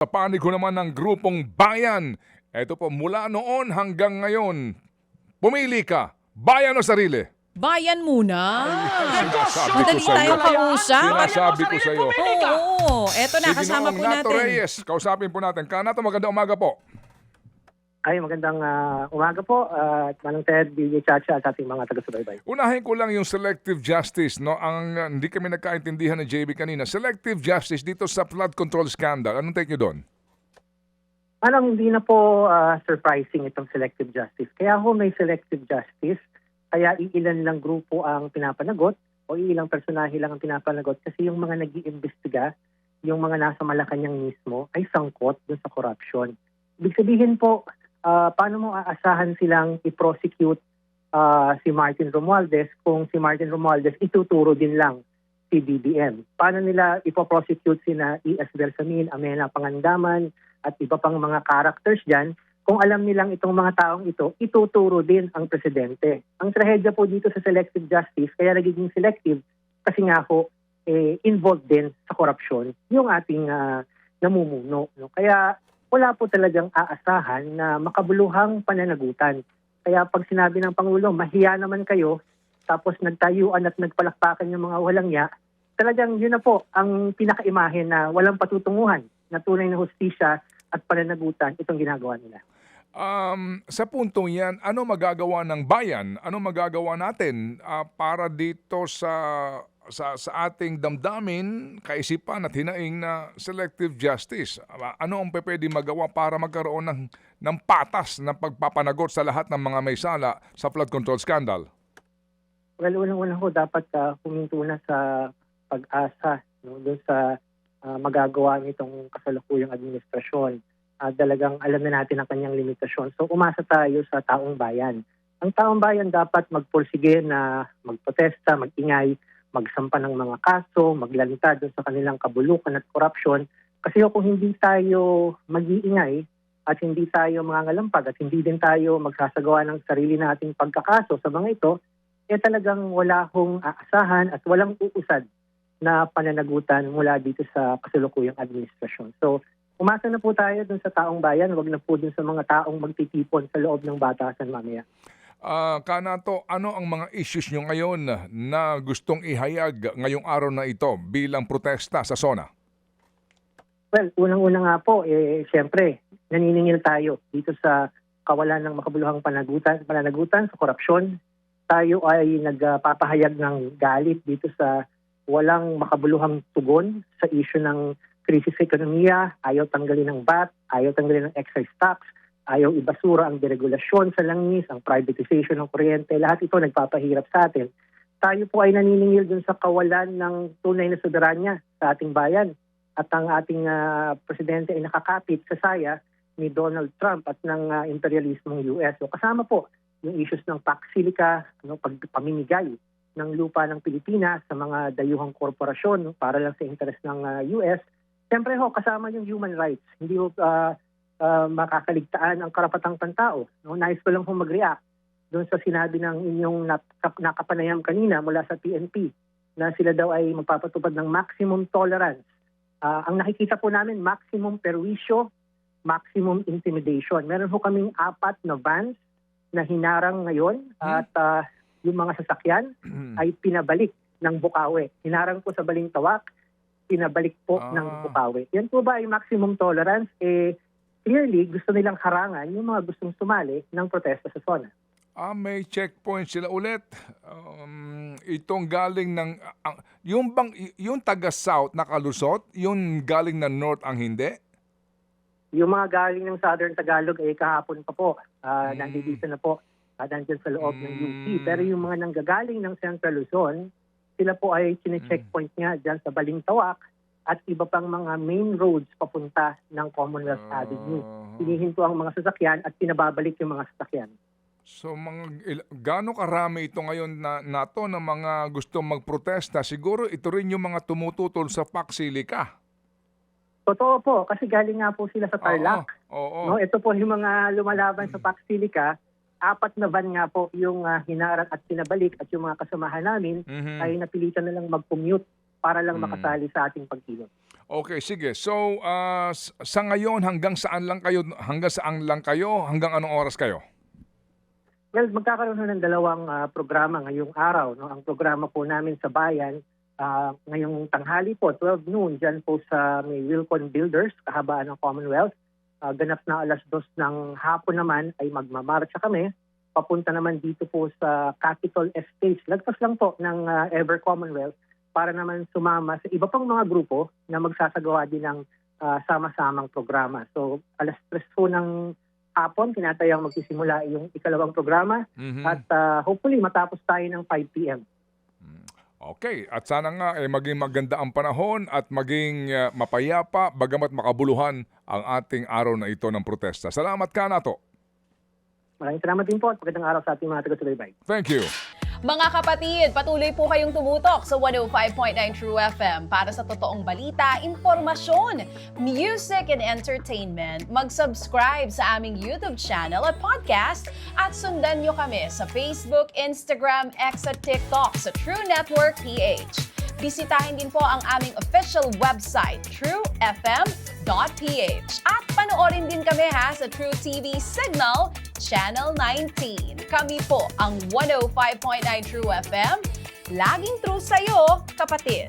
Sa panig ko naman ng grupong Bayan, ito po mula noon hanggang ngayon, pumili ka, bayan o sarili? Bayan muna. Sinasabi ko Madali sa iyo. tayo kausap. Sinasabi ko sa iyo. Oo, eto na, Sige kasama noong po Nato natin. Reyes, kausapin po natin. Kanato, magandang umaga po. Ay, magandang umaga po at Manong Ted, DJ Chacha at ating mga taga-subaybay. Unahin ko lang yung selective justice, no? Hindi kami nagkaintindihan ng JB kanina. Selective justice dito sa flood control scandal. Anong take nyo doon? Parang hindi na po surprising itong selective justice. Kaya ho may selective justice, kaya iilan lang grupo ang pinapanagot o iilang personahe lang ang pinapanagot kasi yung mga nag-iimbestiga, yung mga nasa Malacanang mismo ay sangkot doon sa corruption. Ibig sabihin po, paano mo aasahan silang i-prosecute si Martin Romualdez kung si Martin Romualdez ituturo din lang si BBM? Paano nila ipoprosecute sina E.S. Bersamin, Amena Pangandaman at iba pang mga characters dyan kung alam nilang itong mga taong ito ituturo din ang presidente? Ang trahedya po dito sa selective justice, kaya nagiging selective kasi nga po involved din sa korupsyon yung ating namumuno. No? Kaya wala po talagang aasahan na makabuluhang pananagutan. Kaya pag sinabi ng Pangulo, mahiya naman kayo, tapos nagtayuan at nagpalakpakan yung mga walang ya, talagang yun na po ang pinakaimahe na walang patutunguhan na tunay na hustisya at pananagutan itong ginagawa nila. Sa puntong yan, ano magagawa ng bayan? Ano magagawa natin para dito sa ating damdamin, kaisipan at hinaing na selective justice? Ano ang pwede magawa para magkaroon ng patas na pagpapanagot sa lahat ng mga may sala sa flood control scandal? Well, unang-una ho, dapat huminto na sa pag-asa no, doon sa magagawa nitong kasalukuyang administrasyon. Talagang alam na natin ang kanyang limitasyon. So umasa tayo sa taong bayan. Ang taong bayan dapat magpursige na magprotesta, magingay, magsampa ng mga kaso, maglalita doon sa kanilang kabulukan at korupsyon. Kasi kung hindi tayo mag-iingay at hindi tayo mangangalampag at hindi din tayo magsasagawa ng sarili nating pagkakaso sa mga ito, talagang wala hong aasahan at walang uusad na pananagutan mula dito sa kasalukuyang administrasyon. So, umasa na po tayo dun sa taong bayan, wag na po dun sa mga taong magtitipon sa loob ng batasan mamaya. Kanato, ano ang mga issues nyo ngayon na gustong ihayag ngayong araw na ito bilang protesta sa SONA? Well, unang-una nga po, siyempre, naniningil tayo dito sa kawalan ng makabuluhang pananagutan sa korupsyon. Tayo ay nagpapahayag ng galit dito sa walang makabuluhang tugon sa issue ng krisis sa ekonomiya, ayaw tanggalin ng VAT, ayaw tanggalin ng excise tax, ayaw ibasura ang deregulasyon sa langis, ang privatization ng kuryente, lahat ito nagpapahirap sa atin. Tayo po ay naniningil dun sa kawalan ng tunay na soberanya sa ating bayan at ang ating presidente ay nakakapit sa saya ni Donald Trump at ng imperialismong US. So kasama po yung issues ng tax silica, pagpamimigay ng lupa ng Pilipinas sa mga dayuhang korporasyon para lang sa interest ng US. Siyempre ho, kasama yung human rights. Hindi ho makakaligtaan ang karapatang pantao. No, nais ko lang ho mag-react doon sa sinabi ng inyong nakapanayam kanina mula sa PNP na sila daw ay magpapatupad ng maximum tolerance. Ang nakikita po namin, maximum perwisyo, maximum intimidation. Meron ho kaming 4 na vans na hinarang ngayon at yung mga sasakyan ay pinabalik ng Bukawi. Hinarang po sa Balintawak, pinabalik po ng Bukawi. Yan po ba ay maximum tolerance? Clearly, gusto nilang harangan yung mga gustong sumali ng protesta sa SONA. May checkpoint sila ulit. Itong galing ng... yung taga-south na kalusot, yung galing ng north ang hindi? Yung mga galing ng Southern Tagalog ay kahapon pa po. Nandito na po. Nandyan sa loob ng UP. Pero yung mga nanggagaling ng Central Luzon, sila po ay chine-checkpoint nga dyan sa Balintawak at iba pang mga main roads papunta ng Commonwealth Avenue. Hinihinto ang mga sasakyan at pinababalik yung mga sasakyan. So, gaano karami ito ngayon na to ng mga gustong magprotesta? Siguro ito rin yung mga tumututol sa Paxilica. Totoo po, kasi galing nga po sila sa Tarlac. Oo. No, ito po yung mga lumalaban sa Paxilica. 4 na van nga po yung hinarang at pinabalik at yung mga kasamahan namin ay napilitan na lang mag-commute para lang makasali sa ating pagkilot. Okay, sige. So, sa ngayon, hanggang saan lang kayo? Hanggang anong oras kayo? Well, magkakaroon na ng dalawang programa ngayong araw. No? Ang programa po namin sa bayan, ngayong tanghali po, 12 noon, dyan po sa may Wilcon Builders, kahabaan ng Commonwealth. Ganap na 2:00 ng hapon naman ay magmamarcha kami. Papunta naman dito po sa Capitol Estates. Lagpas lang po ng Ever Commonwealth para naman sumama sa iba pang mga grupo na magsasagawa din ng sama-samang programa. So, 3:00 po ng hapon, tinatayang magsisimula yung ikalawang programa at hopefully matapos tayo ng 5 p.m. Okay, at sana nga maging maganda ang panahon at maging mapayapa bagamat makabuluhan ang ating araw na ito ng protesta. Salamat ka na to. Maraming salamat din po at magandang araw sa ating mga taga-subaybay. Thank you. Mga kapatid, patuloy po kayong tumutok sa 105.9 True FM para sa totoong balita, impormasyon, music and entertainment. Mag-subscribe sa aming YouTube channel at podcast at sundan nyo kami sa Facebook, Instagram, X at TikTok sa True Network PH. Bisitahin din po ang aming official website, truefm.ph. At panoorin din kami sa True TV Signal, Channel 19. Kami po ang 105.9 True FM. Laging true sa'yo, kapatid.